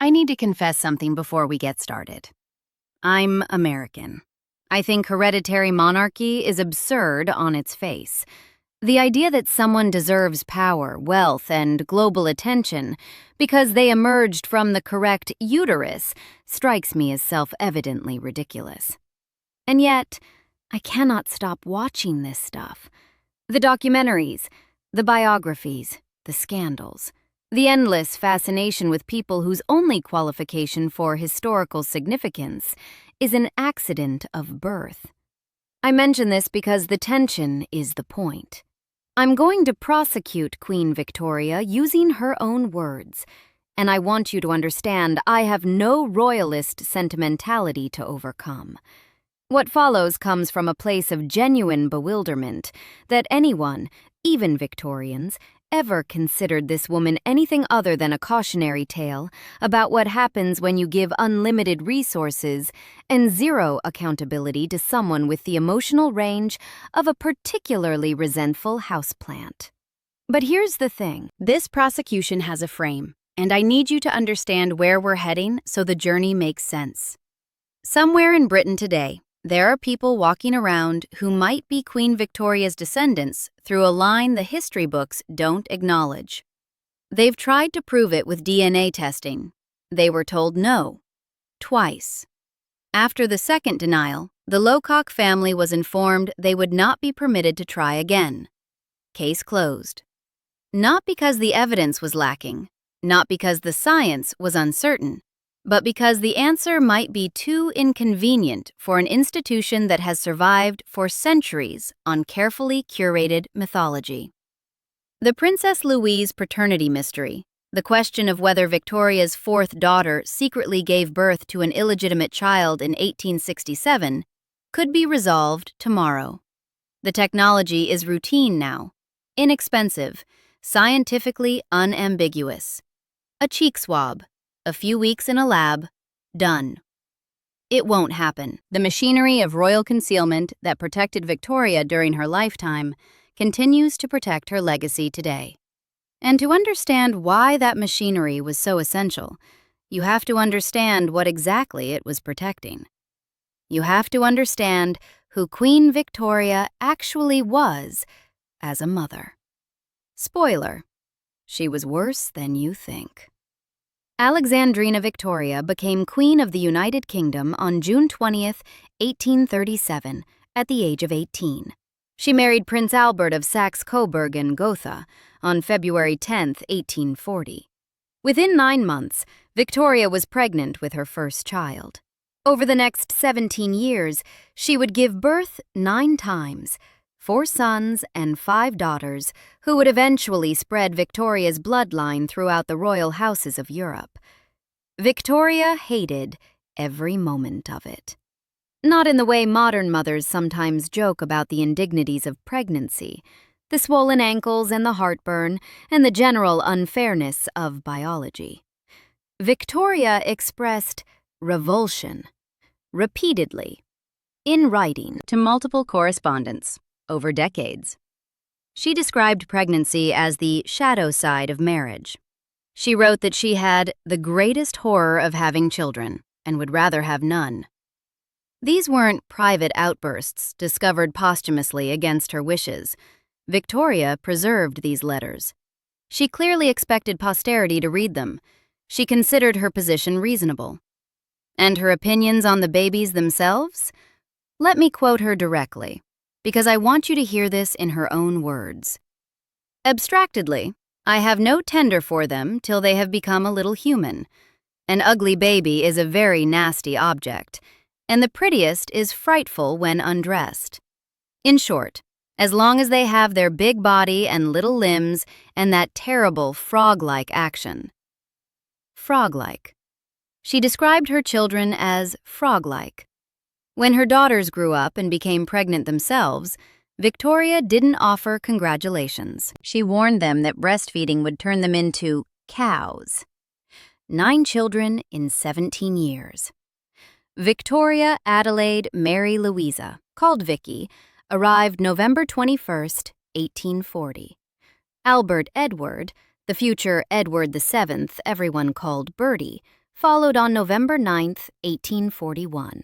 I need to confess something before we get started. I'm American. I think hereditary monarchy is absurd on its face. The idea that someone deserves power, wealth, and global attention because they emerged from the correct uterus strikes me as self-evidently ridiculous. And yet, I cannot stop watching this stuff. The documentaries, the biographies, the scandals, the endless fascination with people whose only qualification for historical significance is an accident of birth. I mention this because the tension is the point. I'm going to prosecute Queen Victoria using her own words, and I want you to understand I have no royalist sentimentality to overcome. What follows comes from a place of genuine bewilderment that anyone, even Victorians, ever considered this woman anything other than a cautionary tale about what happens when you give unlimited resources and zero accountability to someone with the emotional range of a particularly resentful houseplant. But here's the thing. This prosecution has a frame, and I need you to understand where we're heading so the journey makes sense. Somewhere in Britain today, there are people walking around who might be Queen Victoria's descendants through a line the history books don't acknowledge. They've tried to prove it with DNA testing. They were told no, twice. After the second denial, the Leopold family was informed they would not be permitted to try again. Case closed. Not because the evidence was lacking, not because the science was uncertain, but because the answer might be too inconvenient for an institution that has survived for centuries on carefully curated mythology. The Princess Louise paternity mystery, the question of whether Victoria's fourth daughter secretly gave birth to an illegitimate child in 1867, could be resolved tomorrow. The technology is routine now, inexpensive, scientifically unambiguous. A cheek swab, a few weeks in a lab, done. It won't happen. The machinery of royal concealment that protected Victoria during her lifetime continues to protect her legacy today. And to understand why that machinery was so essential, you have to understand what exactly it was protecting. You have to understand who Queen Victoria actually was as a mother. Spoiler, she was worse than you think. Alexandrina Victoria became Queen of the United Kingdom on June 20th, 1837, at the age of 18. She married Prince Albert of Saxe-Coburg and Gotha on February 10, 1840. Within 9 months, Victoria was pregnant with her first child. Over the next 17 years, she would give birth 9 times, 4 sons and 5 daughters, who would eventually spread Victoria's bloodline throughout the royal houses of Europe. Victoria hated every moment of it. Not in the way modern mothers sometimes joke about the indignities of pregnancy, the swollen ankles and the heartburn, and the general unfairness of biology. Victoria expressed revulsion, repeatedly, in writing to multiple correspondents over decades. She described pregnancy as the shadow side of marriage. She wrote that she had the greatest horror of having children and would rather have none. These weren't private outbursts discovered posthumously against her wishes. Victoria preserved these letters. She clearly expected posterity to read them. She considered her position reasonable. And her opinions on the babies themselves? Let me quote her directly, because I want you to hear this in her own words. Abstractedly, I have no tender for them till they have become a little human. An ugly baby is a very nasty object, and the prettiest is frightful when undressed. In short, as long as they have their big body and little limbs and that terrible frog-like action. Frog-like. She described her children as frog-like. When her daughters grew up and became pregnant themselves, Victoria didn't offer congratulations. She warned them that breastfeeding would turn them into cows. 9 children in 17 years. Victoria Adelaide Mary Louisa, called Vicky, arrived November 21st, 1840. Albert Edward, the future Edward VII everyone called Birdie, followed on November 9th, 1841.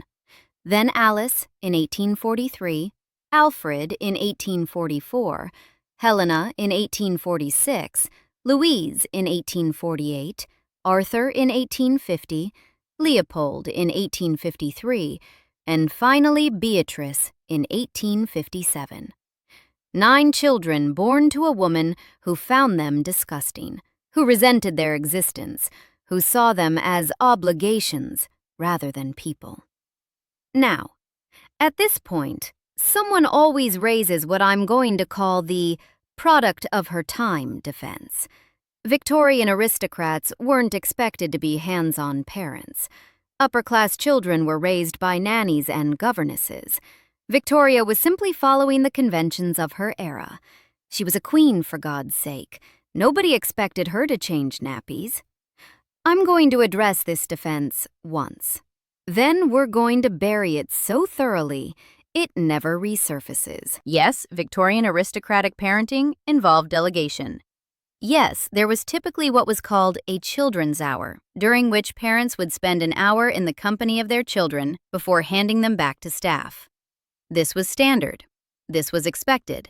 Then Alice in 1843, Alfred in 1844, Helena in 1846, Louise in 1848, Arthur in 1850, Leopold in 1853, and finally Beatrice in 1857. 9 children born to a woman who found them disgusting, who resented their existence, who saw them as obligations rather than people. Now, at this point, someone always raises what I'm going to call the product of her time defense. Victorian aristocrats weren't expected to be hands-on parents. Upper-class children were raised by nannies and governesses. Victoria was simply following the conventions of her era. She was a queen, for God's sake. Nobody expected her to change nappies. I'm going to address this defense once. Then we're going to bury it so thoroughly, it never resurfaces. Yes, Victorian aristocratic parenting involved delegation. Yes, there was typically what was called a children's hour, during which parents would spend an hour in the company of their children before handing them back to staff. This was standard. This was expected.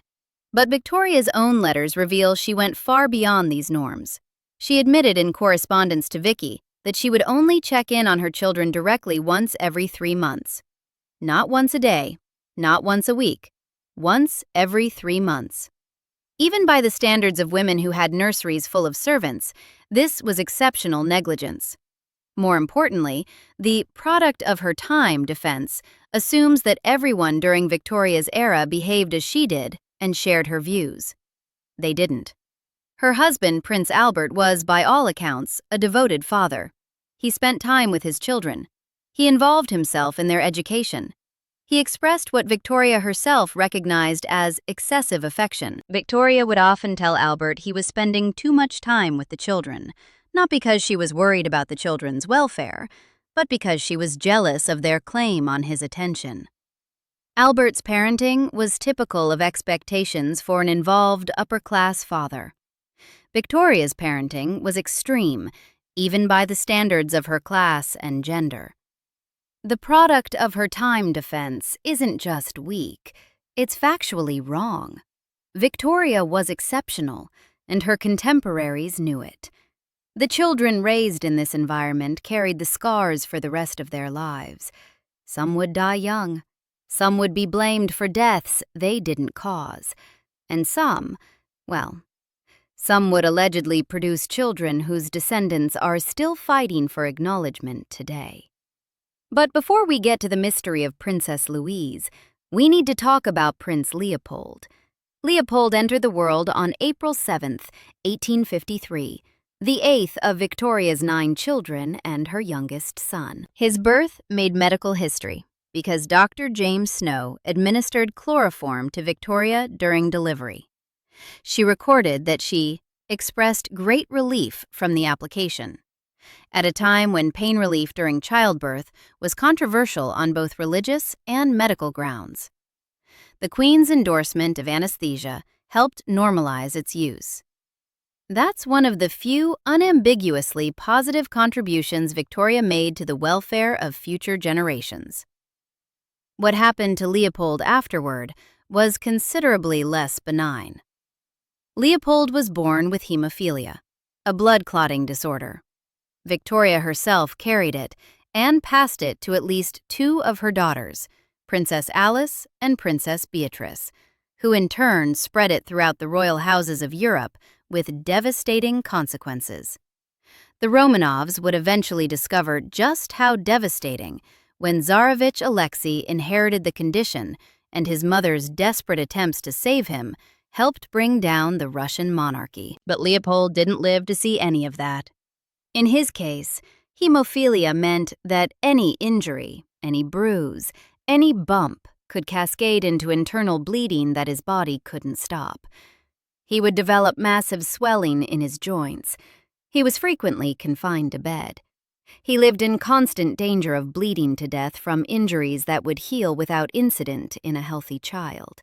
But Victoria's own letters reveal she went far beyond these norms. She admitted in correspondence to Vicky that she would only check in on her children directly once every 3 months. Not once a day, not once a week, once every 3 months. Even by the standards of women who had nurseries full of servants, this was exceptional negligence. More importantly, the product of her time defense assumes that everyone during Victoria's era behaved as she did and shared her views. They didn't. Her husband, Prince Albert, was, by all accounts, a devoted father. He spent time with his children. He involved himself in their education. He expressed what Victoria herself recognized as excessive affection. Victoria would often tell Albert he was spending too much time with the children, not because she was worried about the children's welfare, but because she was jealous of their claim on his attention. Albert's parenting was typical of expectations for an involved upper-class father. Victoria's parenting was extreme, even by the standards of her class and gender. The product of her time defense isn't just weak, it's factually wrong. Victoria was exceptional, and her contemporaries knew it. The children raised in this environment carried the scars for the rest of their lives. Some would die young. Some would be blamed for deaths they didn't cause. And some would allegedly produce children whose descendants are still fighting for acknowledgement today. But before we get to the mystery of Princess Louise, we need to talk about Prince Leopold. Leopold entered the world on April 7th, 1853, the 8th of Victoria's 9 children and her youngest son. His birth made medical history because Dr. James Snow administered chloroform to Victoria during delivery. She recorded that she expressed great relief from the application. At a time when pain relief during childbirth was controversial on both religious and medical grounds. The Queen's endorsement of anesthesia helped normalize its use. That's one of the few unambiguously positive contributions Victoria made to the welfare of future generations. What happened to Leopold afterward was considerably less benign. Leopold was born with hemophilia, a blood clotting disorder. Victoria herself carried it and passed it to at least 2 of her daughters, Princess Alice and Princess Beatrice, who in turn spread it throughout the royal houses of Europe with devastating consequences. The Romanovs would eventually discover just how devastating when Tsarevich Alexei inherited the condition and his mother's desperate attempts to save him helped bring down the Russian monarchy. But Leopold didn't live to see any of that. In his case, hemophilia meant that any injury, any bruise, any bump could cascade into internal bleeding that his body couldn't stop. He would develop massive swelling in his joints. He was frequently confined to bed. He lived in constant danger of bleeding to death from injuries that would heal without incident in a healthy child.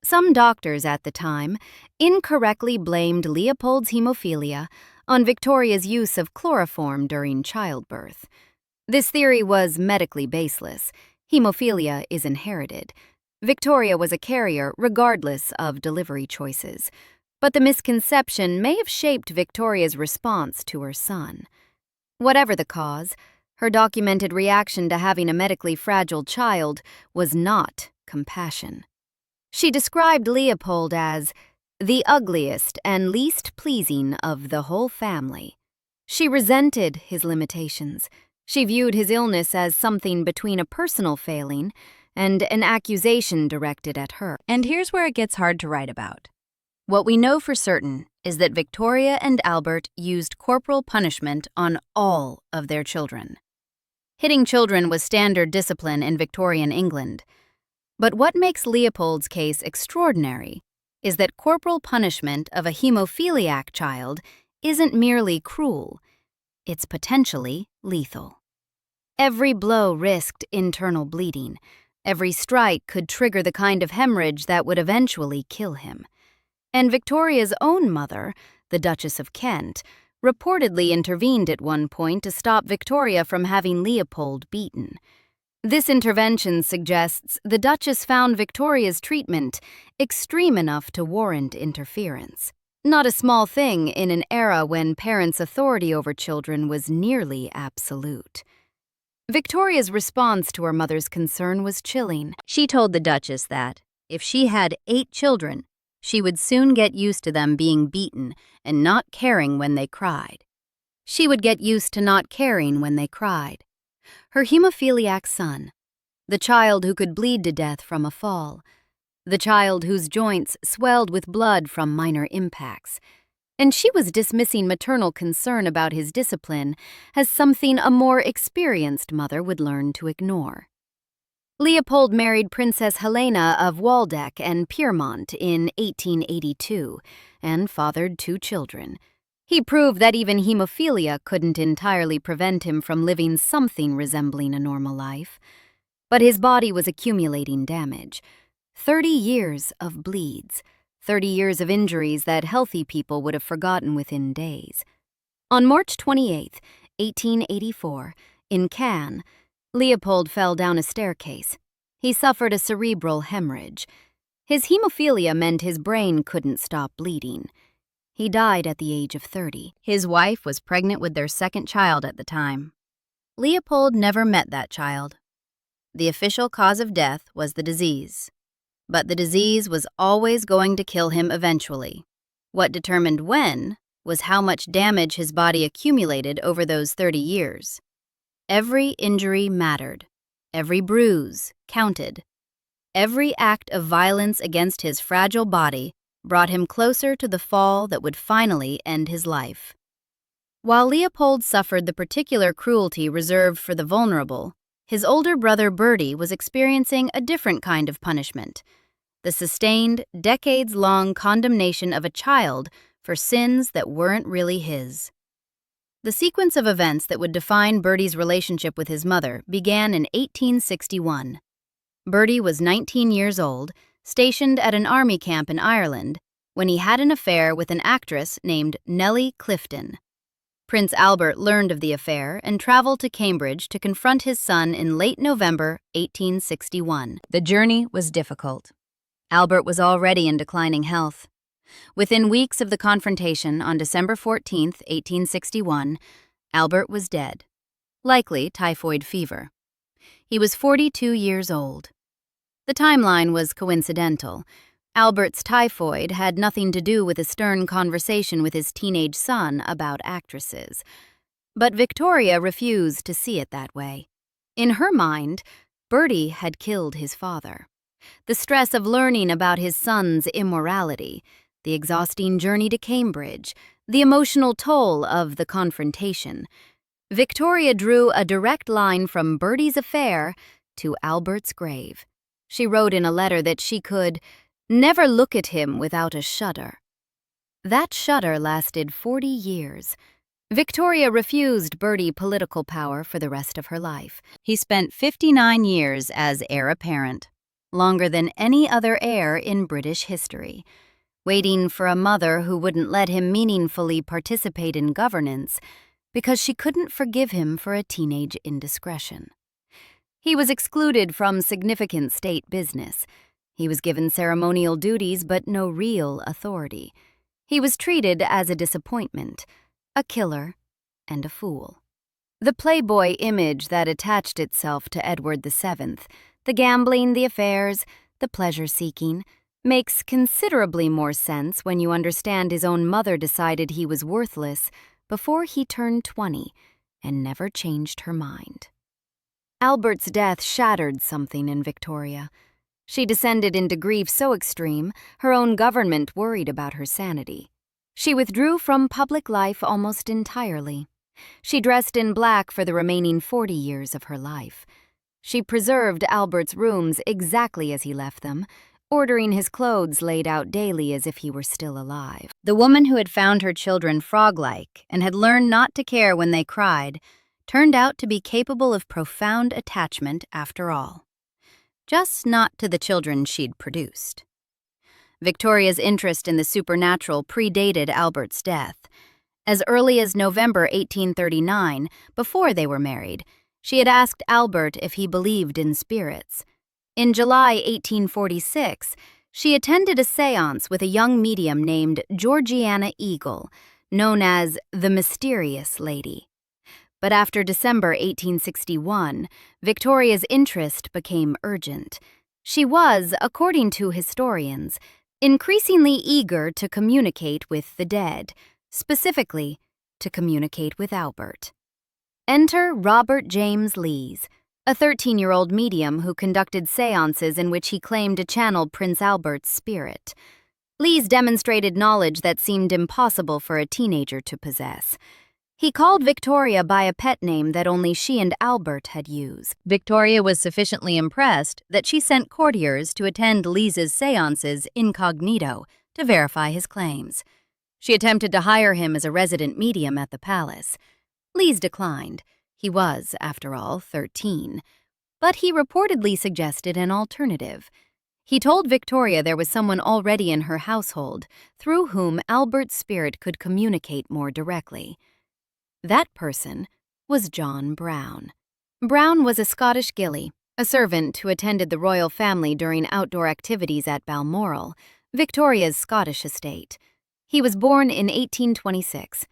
Some doctors at the time incorrectly blamed Leopold's hemophilia on Victoria's use of chloroform during childbirth. This theory was medically baseless. Hemophilia is inherited. Victoria was a carrier regardless of delivery choices. But the misconception may have shaped Victoria's response to her son. Whatever the cause, her documented reaction to having a medically fragile child was not compassion. She described Leopold as the ugliest and least pleasing of the whole family. She resented his limitations. She viewed his illness as something between a personal failing and an accusation directed at her. And here's where it gets hard to write about. What we know for certain is that Victoria and Albert used corporal punishment on all of their children. Hitting children was standard discipline in Victorian England. But what makes Leopold's case extraordinary is that corporal punishment of a hemophiliac child isn't merely cruel, it's potentially lethal. Every blow risked internal bleeding. Every strike could trigger the kind of hemorrhage that would eventually kill him. And Victoria's own mother, the Duchess of Kent, reportedly intervened at one point to stop Victoria from having Leopold beaten. This intervention suggests the Duchess found Victoria's treatment extreme enough to warrant interference. Not a small thing in an era when parents' authority over children was nearly absolute. Victoria's response to her mother's concern was chilling. She told the Duchess that, if she had 8 children, she would soon get used to them being beaten and not caring when they cried. She would get used to not caring when they cried. Her hemophiliac son, the child who could bleed to death from a fall, the child whose joints swelled with blood from minor impacts, and she was dismissing maternal concern about his discipline as something a more experienced mother would learn to ignore. Leopold married Princess Helena of Waldeck and Pyrmont in 1882 and fathered 2 children. He proved that even hemophilia couldn't entirely prevent him from living something resembling a normal life. But his body was accumulating damage. 30 years of bleeds, 30 years of injuries that healthy people would have forgotten within days. On March 28, 1884, in Cannes, Leopold fell down a staircase. He suffered a cerebral hemorrhage. His hemophilia meant his brain couldn't stop bleeding. He died at the age of 30. His wife was pregnant with their 2nd child at the time. Leopold never met that child. The official cause of death was the disease. But the disease was always going to kill him eventually. What determined when was how much damage his body accumulated over those 30 years. Every injury mattered. Every bruise counted. Every act of violence against his fragile body brought him closer to the fall that would finally end his life. While Leopold suffered the particular cruelty reserved for the vulnerable, his older brother Birdie was experiencing a different kind of punishment: the sustained, decades-long condemnation of a child for sins that weren't really his. The sequence of events that would define Birdie's relationship with his mother began in 1861. Birdie was 19 years old, stationed at an army camp in Ireland, when he had an affair with an actress named Nellie Clifton. Prince Albert learned of the affair and traveled to Cambridge to confront his son in late November 1861. The journey was difficult. Albert was already in declining health. Within weeks of the confrontation on December 14, 1861, Albert was dead, likely typhoid fever. He was 42 years old. The timeline was coincidental. Albert's typhoid had nothing to do with a stern conversation with his teenage son about actresses. But Victoria refused to see it that way. In her mind, Birdie had killed his father. The stress of learning about his son's immorality, the exhausting journey to Cambridge, the emotional toll of the confrontation. Victoria drew a direct line from Birdie's affair to Albert's grave. She wrote in a letter that she could never look at him without a shudder. That shudder lasted 40 years. Victoria refused Birdie political power for the rest of her life. He spent 59 years as heir apparent, longer than any other heir in British history. waiting for a mother who wouldn't let him meaningfully participate in governance because she couldn't forgive him for a teenage indiscretion. He was excluded from significant state business. He was given ceremonial duties but no real authority. He was treated as a disappointment, a killer, and a fool. The playboy image that attached itself to Edward VII, the gambling, the affairs, the pleasure-seeking, makes considerably more sense when you understand his own mother decided he was worthless before he turned 20 and never changed her mind. Albert's death shattered something in Victoria. She descended into grief so extreme, her own government worried about her sanity. She withdrew from public life almost entirely. She dressed in black for the remaining 40 years of her life. She preserved Albert's rooms exactly as he left them, ordering his clothes laid out daily as if he were still alive. The woman who had found her children frog-like and had learned not to care when they cried turned out to be capable of profound attachment after all. Just not to the children she'd produced. Victoria's interest in the supernatural predated Albert's death. As early as November 1839, before they were married, she had asked Albert if he believed in spirits. In July 1846, she attended a séance with a young medium named Georgiana Eagle, known as the Mysterious Lady. But after December 1861, Victoria's interest became urgent. She was, according to historians, increasingly eager to communicate with the dead, specifically to communicate with Albert. Enter Robert James Lees, a 13-year-old medium who conducted séances in which he claimed to channel Prince Albert's spirit. Lees demonstrated knowledge that seemed impossible for a teenager to possess. He called Victoria by a pet name that only she and Albert had used. Victoria was sufficiently impressed that she sent courtiers to attend Lees's séances incognito to verify his claims. She attempted to hire him as a resident medium at the palace. Lees declined. He was, after all, 13. But he reportedly suggested an alternative. He told Victoria there was someone already in her household through whom Albert's spirit could communicate more directly. That person was John Brown. Brown was a Scottish gillie, a servant who attended the royal family during outdoor activities at Balmoral, Victoria's Scottish estate. He was born in 1826.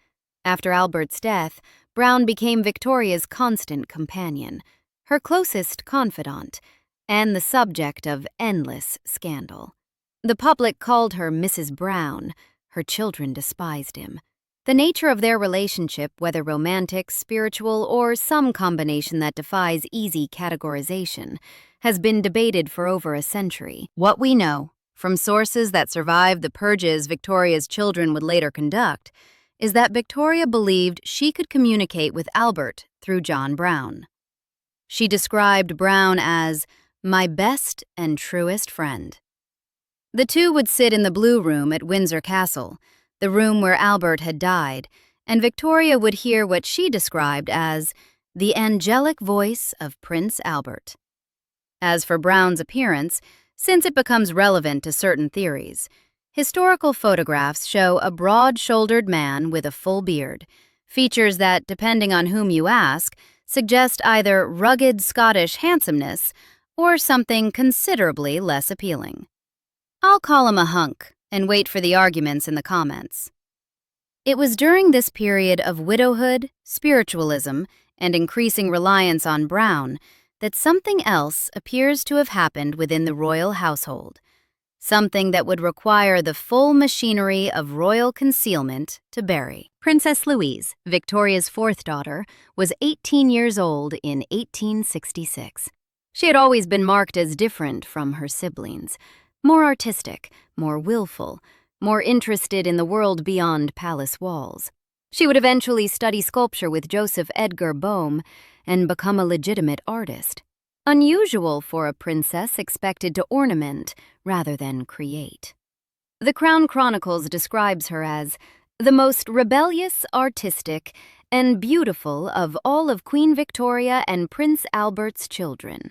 After Albert's death, Brown became Victoria's constant companion, her closest confidant, and the subject of endless scandal. The public called her Mrs. Brown. Her children despised him. The nature of their relationship, whether romantic, spiritual, or some combination that defies easy categorization, has been debated for over a century. What we know, from sources that survived the purges Victoria's children would later conduct, is that Victoria believed she could communicate with Albert through John Brown. She described Brown as my best and truest friend. The two would sit in the Blue Room at Windsor Castle, the room where Albert had died, and Victoria would hear what she described as the angelic voice of Prince Albert. As for Brown's appearance, since it becomes relevant to certain theories, historical photographs show a broad-shouldered man with a full beard, features that, depending on whom you ask, suggest either rugged Scottish handsomeness or something considerably less appealing. I'll call him a hunk and wait for the arguments in the comments. It was during this period of widowhood, spiritualism, and increasing reliance on Brown that something else appears to have happened within the royal household, something that would require the full machinery of royal concealment to bury. Princess Louise, Victoria's fourth daughter, was 18 years old in 1866. She had always been marked as different from her siblings, more artistic, more willful, more interested in the world beyond palace walls. She would eventually study sculpture with Joseph Edgar Boehm and become a legitimate artist. Unusual for a princess expected to ornament rather than create. The Crown Chronicles describes her as the most rebellious, artistic, and beautiful of all of Queen Victoria and Prince Albert's children.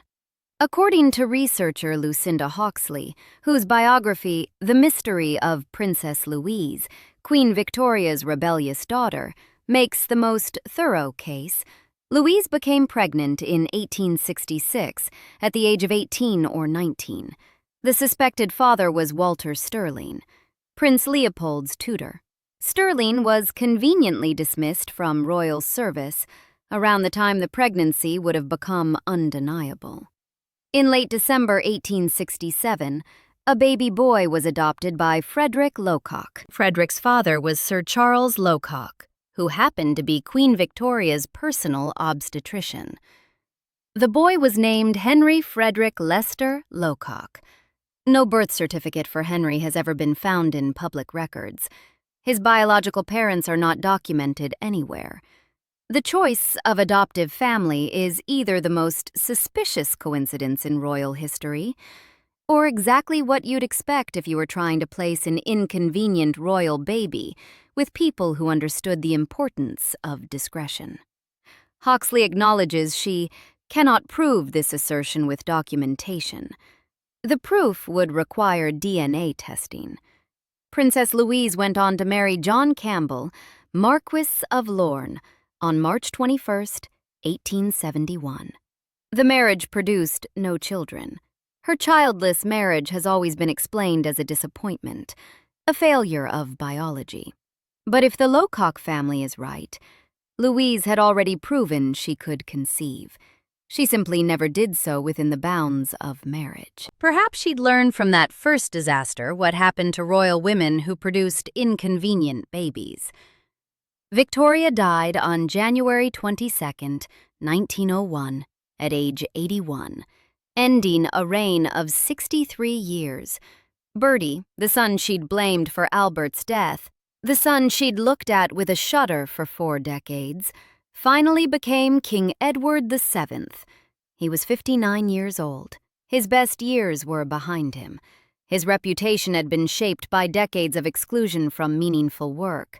According to researcher Lucinda Hawksley, whose biography, The Mystery of Princess Louise, Queen Victoria's rebellious daughter, makes the most thorough case, Louise became pregnant in 1866 at the age of 18 or 19. The suspected father was Walter Sterling, Prince Leopold's tutor. Sterling was conveniently dismissed from royal service around the time the pregnancy would have become undeniable. In late December 1867, a baby boy was adopted by Frederick Locock. Frederick's father was Sir Charles Locock, who happened to be Queen Victoria's personal obstetrician. The boy was named Henry Frederick Leicester Locock. No birth certificate for Henry has ever been found in public records. His biological parents are not documented anywhere. The choice of adoptive family is either the most suspicious coincidence in royal history, or exactly what you'd expect if you were trying to place an inconvenient royal baby with people who understood the importance of discretion. Hawksley acknowledges she cannot prove this assertion with documentation. The proof would require DNA testing. Princess Louise went on to marry John Campbell, Marquis of Lorne, on March 21, 1871. The marriage produced no children. Her childless marriage has always been explained as a disappointment, a failure of biology. But if the Locock family is right, Louise had already proven she could conceive. She simply never did so within the bounds of marriage. Perhaps she'd learned from that first disaster what happened to royal women who produced inconvenient babies. Victoria died on January 22, 1901, at age 81, ending a reign of 63 years. Birdie, the son she'd blamed for Albert's death, the son she'd looked at with a shudder for 4 decades, finally became King Edward VII. He was 59 years old. His best years were behind him. His reputation had been shaped by decades of exclusion from meaningful work,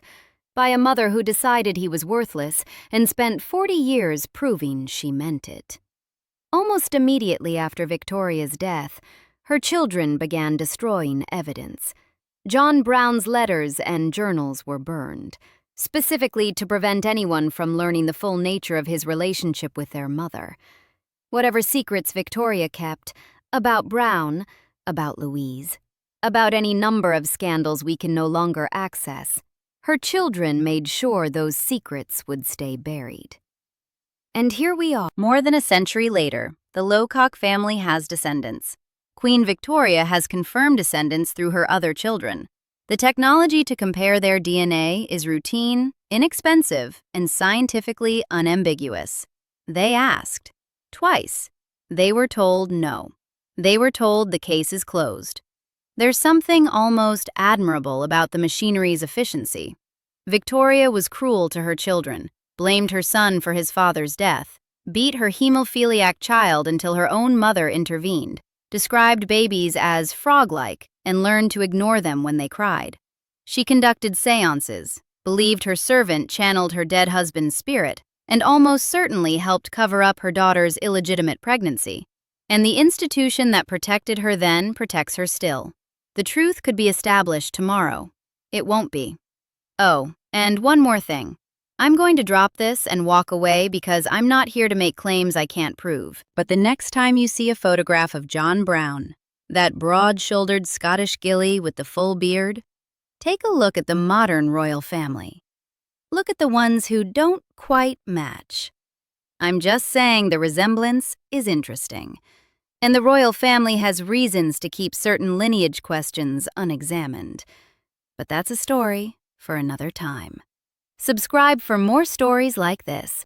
by a mother who decided he was worthless and spent 40 years proving she meant it. Almost immediately after Victoria's death, her children began destroying evidence. John Brown's letters and journals were burned, specifically to prevent anyone from learning the full nature of his relationship with their mother. Whatever secrets Victoria kept, about Brown, about Louise, about any number of scandals we can no longer access, her children made sure those secrets would stay buried. And here we are. More than a century later, the Locock family has descendants. Queen Victoria has confirmed descendants through her other children. The technology to compare their DNA is routine, inexpensive, and scientifically unambiguous. They asked. Twice. They were told no. They were told the case is closed. There's something almost admirable about the machinery's efficiency. Victoria was cruel to her children, blamed her son for his father's death, beat her hemophiliac child until her own mother intervened, described babies as frog-like, and learned to ignore them when they cried. She conducted seances, believed her servant channeled her dead husband's spirit, and almost certainly helped cover up her daughter's illegitimate pregnancy. And the institution that protected her then protects her still. The truth could be established tomorrow. It won't be. Oh, and one more thing. I'm going to drop this and walk away because I'm not here to make claims I can't prove. But the next time you see a photograph of John Brown, that broad-shouldered Scottish gilly with the full beard, take a look at the modern royal family. Look at the ones who don't quite match. I'm just saying the resemblance is interesting. And the royal family has reasons to keep certain lineage questions unexamined. But that's a story for another time. Subscribe for more stories like this.